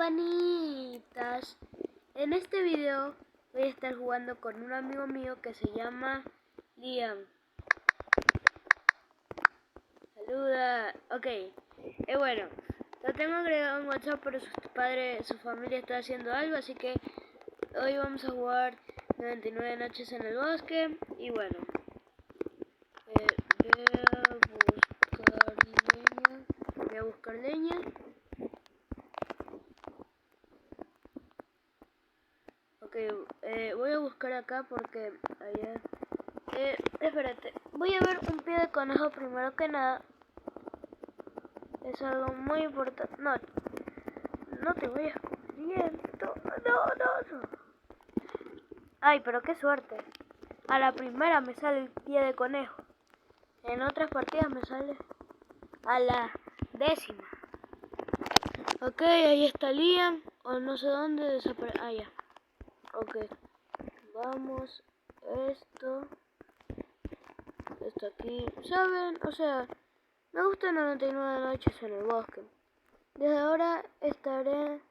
panitas. En este video voy a estar jugando con un amigo mío que se llama Liam. Saluda. Ok. Bueno, lo tengo agregado en WhatsApp, pero su familia está haciendo algo, así que hoy vamos a jugar 99 noches en el bosque. Y bueno, voy a buscar leña. Ok, voy a buscar acá porque allá... espérate, voy a ver un pie de conejo primero que nada. Es algo muy importante. No, no te voy descubriendo. No. Ay, pero qué suerte. A la primera me sale el pie de conejo. En otras partidas me sale a la 10ª. Ok, ahí está Liam. O no sé dónde desapareció. Ah, ya. Ok. Vamos. Esto aquí. ¿Saben? O sea, me gustan 99 noches en el bosque. Desde ahora estaré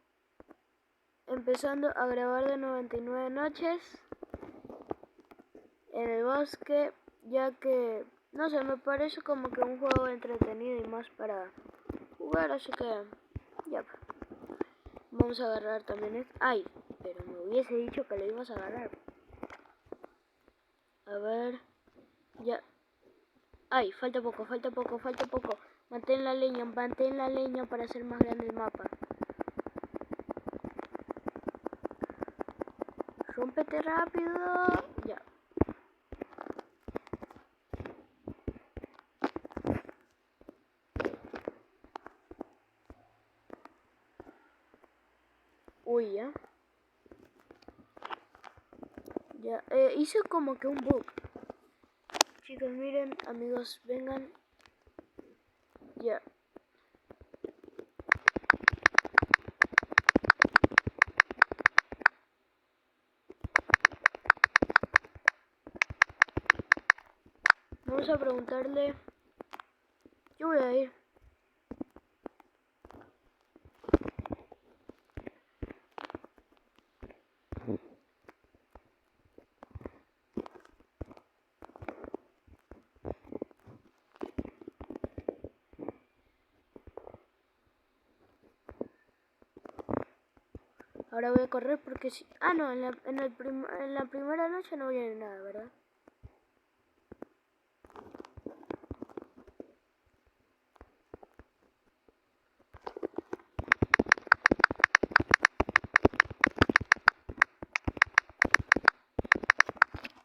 empezando a grabar de 99 noches en el bosque, ya que, no sé, me parece como que un juego entretenido y más para jugar, así que, ya. Vamos a agarrar también esto. Ay, pero me hubiese dicho que lo íbamos a agarrar. A ver, ya. Ay, falta poco. Mantén la leña para hacer más grande el mapa. Rómpete rápido. Ya. Uy, ya. Ya, hice como que un bug. Chicos, miren, amigos, vengan. Ya. Vamos a preguntarle. Yo voy a ir. Ahora voy a correr porque si... Ah, no, en la primera noche no voy a ir nada, ¿verdad?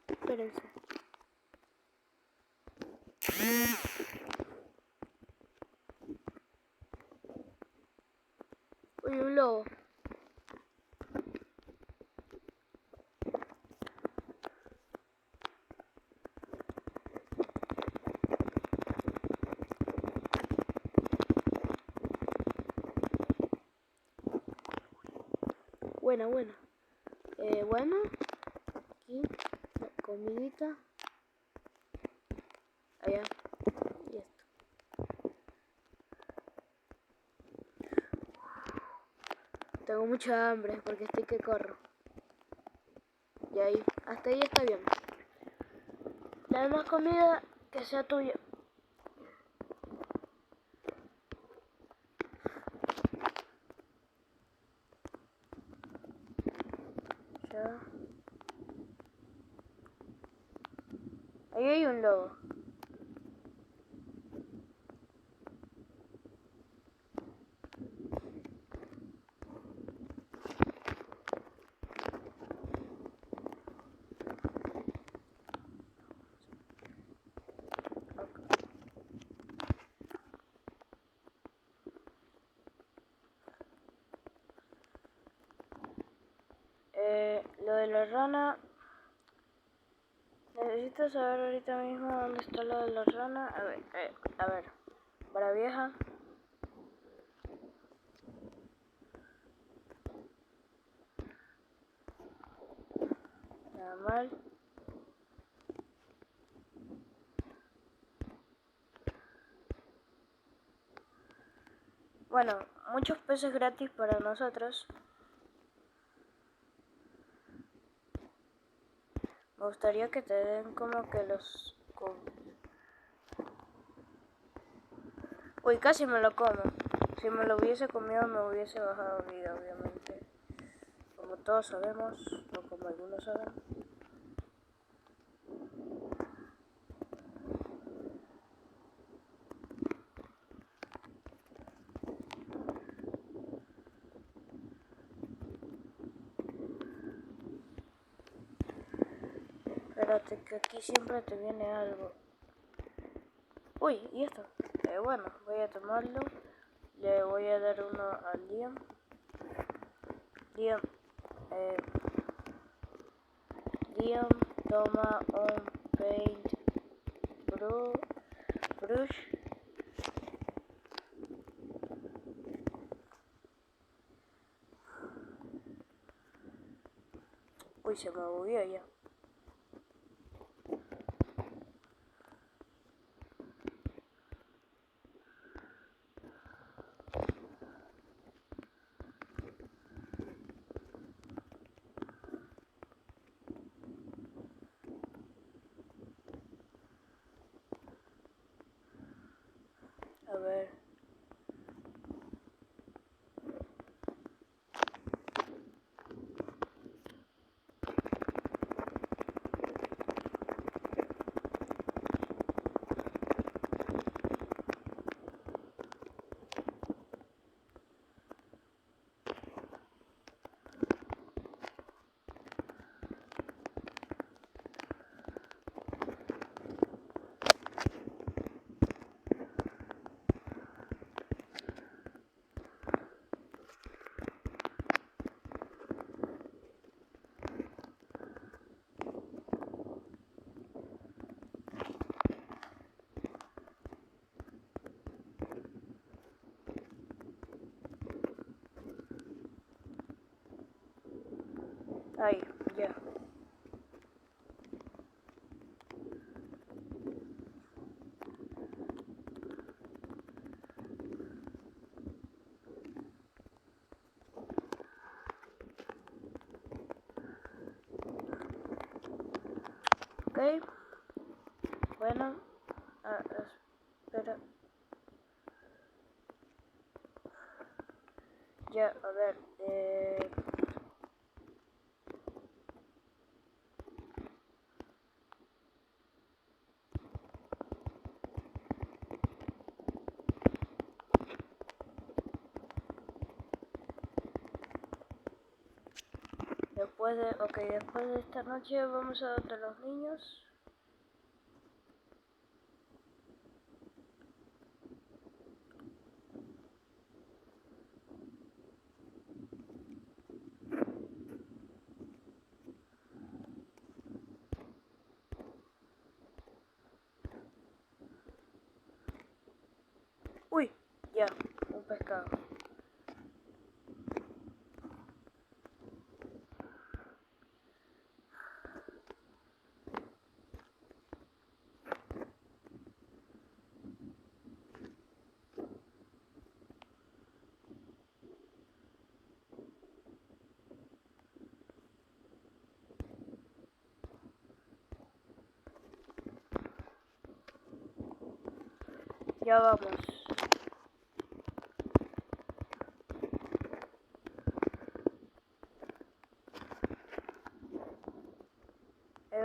Espérense. Uy, un lobo. Buena. Bueno, aquí, la comidita. Allá. Y esto. Tengo mucha hambre porque estoy que corro. Y ahí, hasta ahí está bien. La demás comida que sea tuya. Ya. Ahí hay un lobo. Lo de la rana. Necesito saber ahorita mismo dónde está lo de la rana. A ver. Para vieja. Nada mal. bueno, muchos peces gratis para nosotros. Me gustaría que te den como que los... Uy, casi me lo como. Si me lo hubiese comido me hubiese bajado vida, obviamente. Como todos sabemos, o como algunos saben. Espérate que aquí siempre te viene algo. Uy, ¿y esto? Bueno, voy a tomarlo. Le voy a dar uno a Liam. Liam, toma un paint brush. Uy, se me bugueó ya. A ver. Ahí, ya. Ok. Bueno. Espera. Ya, a ver. Después de esta noche vamos a donde los niños. Uy, ya, un pescado. Ya vamos.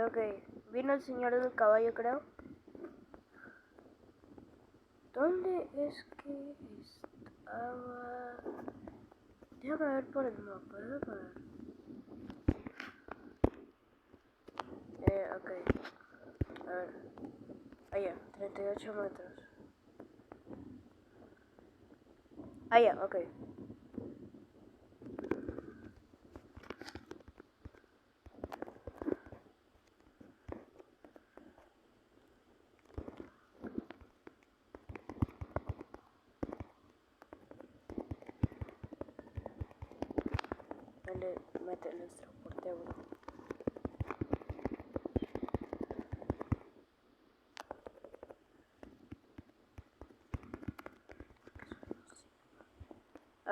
Ok, vino el señor del caballo, creo. ¿Dónde es que estaba? Déjame ver por el mapa, déjame ver. Ok. A ver. Allá, 38 metros. Allá, ok. Dale, métele el transporte a uno.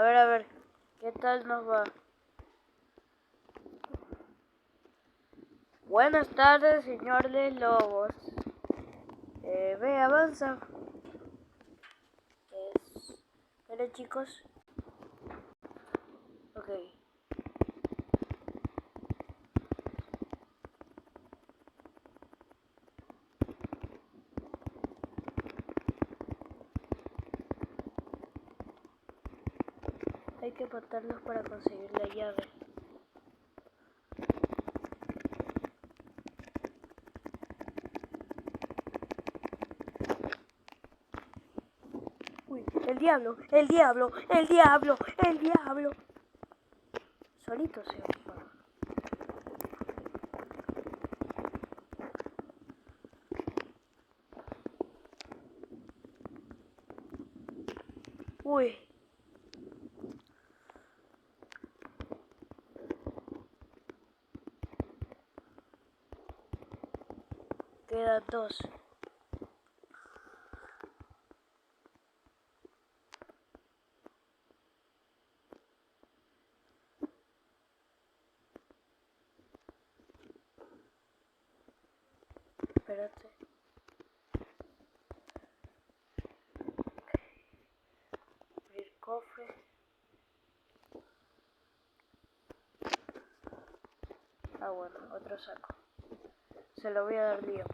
A ver, ¿qué tal nos va? Buenas tardes, señor de lobos. Ve, avanza. Esperen, chicos. Ok. Hay que matarlos para conseguir la llave. Uy, el diablo, el diablo, el diablo, el diablo. Solito se va. Uy. Quedan dos. Espérate. Abrir cofre. Ah, bueno, otro saco. Se lo voy a dar Liam.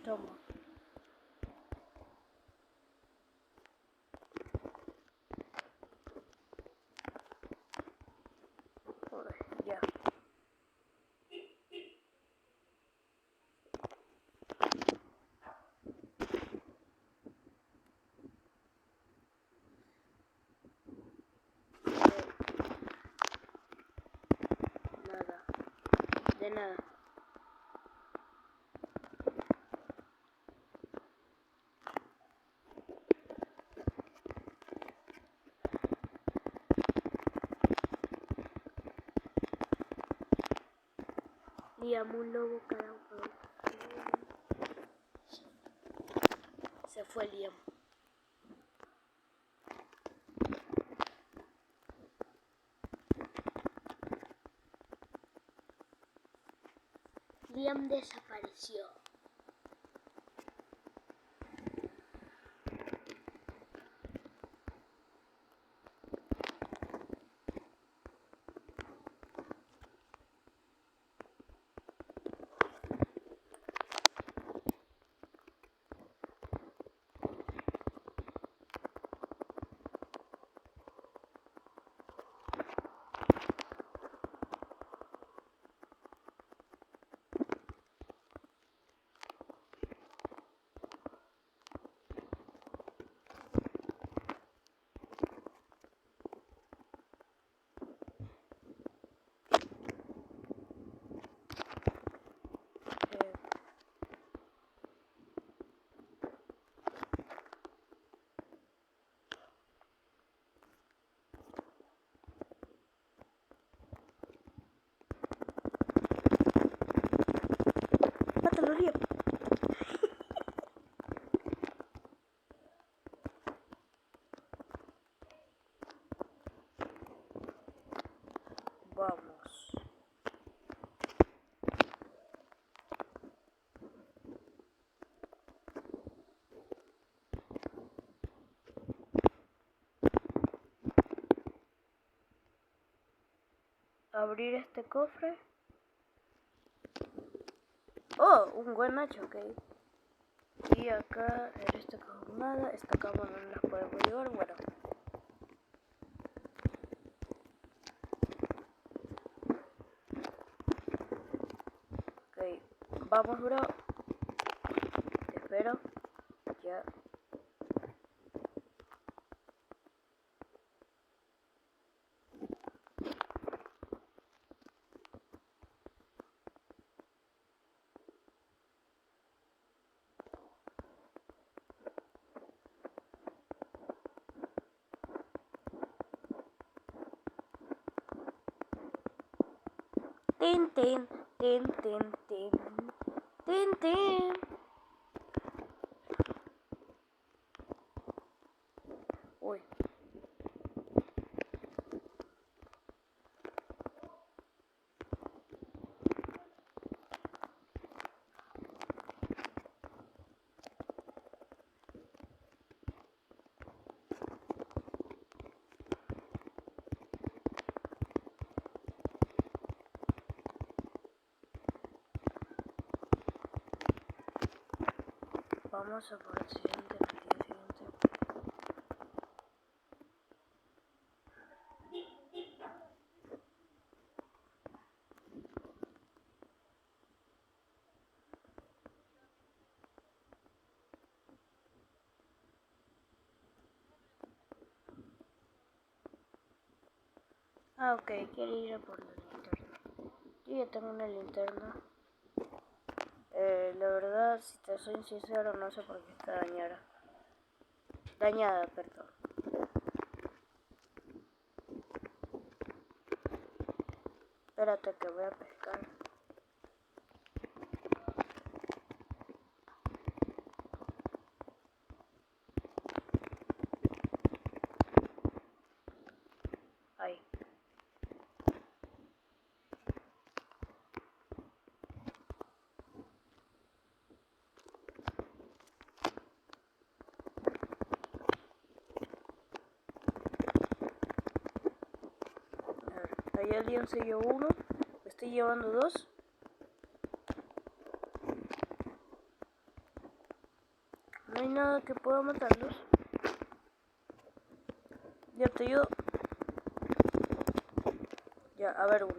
Toma. Uy, ya. Nada. De nada. Liam, un lobo caramba. Se fue Liam. Liam desapareció. Mátalo, Liam. Vamos. Abrir este cofre. Oh, un buen hacha, ok. Y acá en esta caja nada. Esta cama no la podemos llevar, bueno. Ok, vamos, bro. Te espero. Ya. Tin, tin, tin, tin, tin. Tin, tin. Uy. Vamos a por el siguiente, Ah, ok, quiero ir a por la linterna. Yo ya tengo una linterna. La verdad, si te soy sincero, no sé por qué está dañada. Dañada, perdón. Espérate que voy a pescar. Ahí. A ver, ahí alguien se llevó uno. Estoy llevando dos. No hay nada que pueda matarlos. Ya te ayudo. Ya, a ver uno.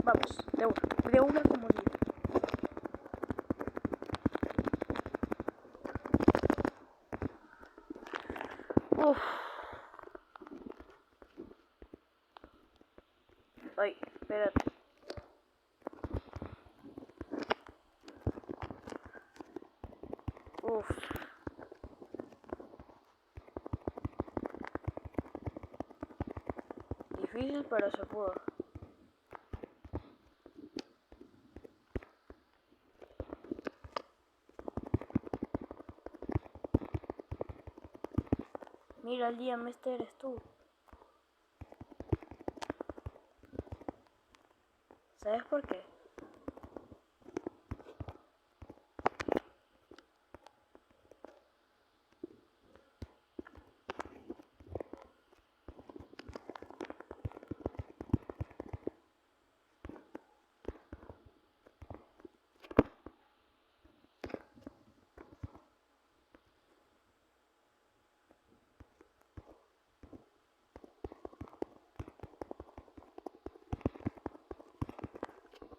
Vamos, de una como 10. Uff. Ay, espérate. Uff. Difícil, pero se pudo. Mira, el día este eres tú. ¿Sabes por qué?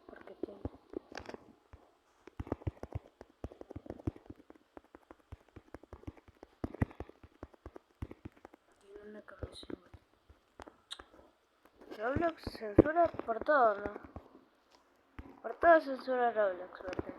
Porque tiene una cabeza igual. Roblox censura por todo, ¿no? Por todo censura Roblox, ¿verdad?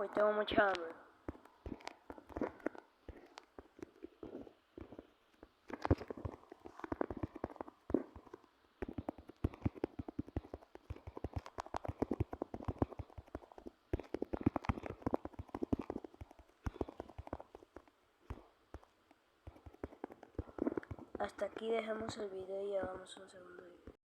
Pues tengo mucha hambre. Hasta aquí dejamos el video y hagamos un segundo.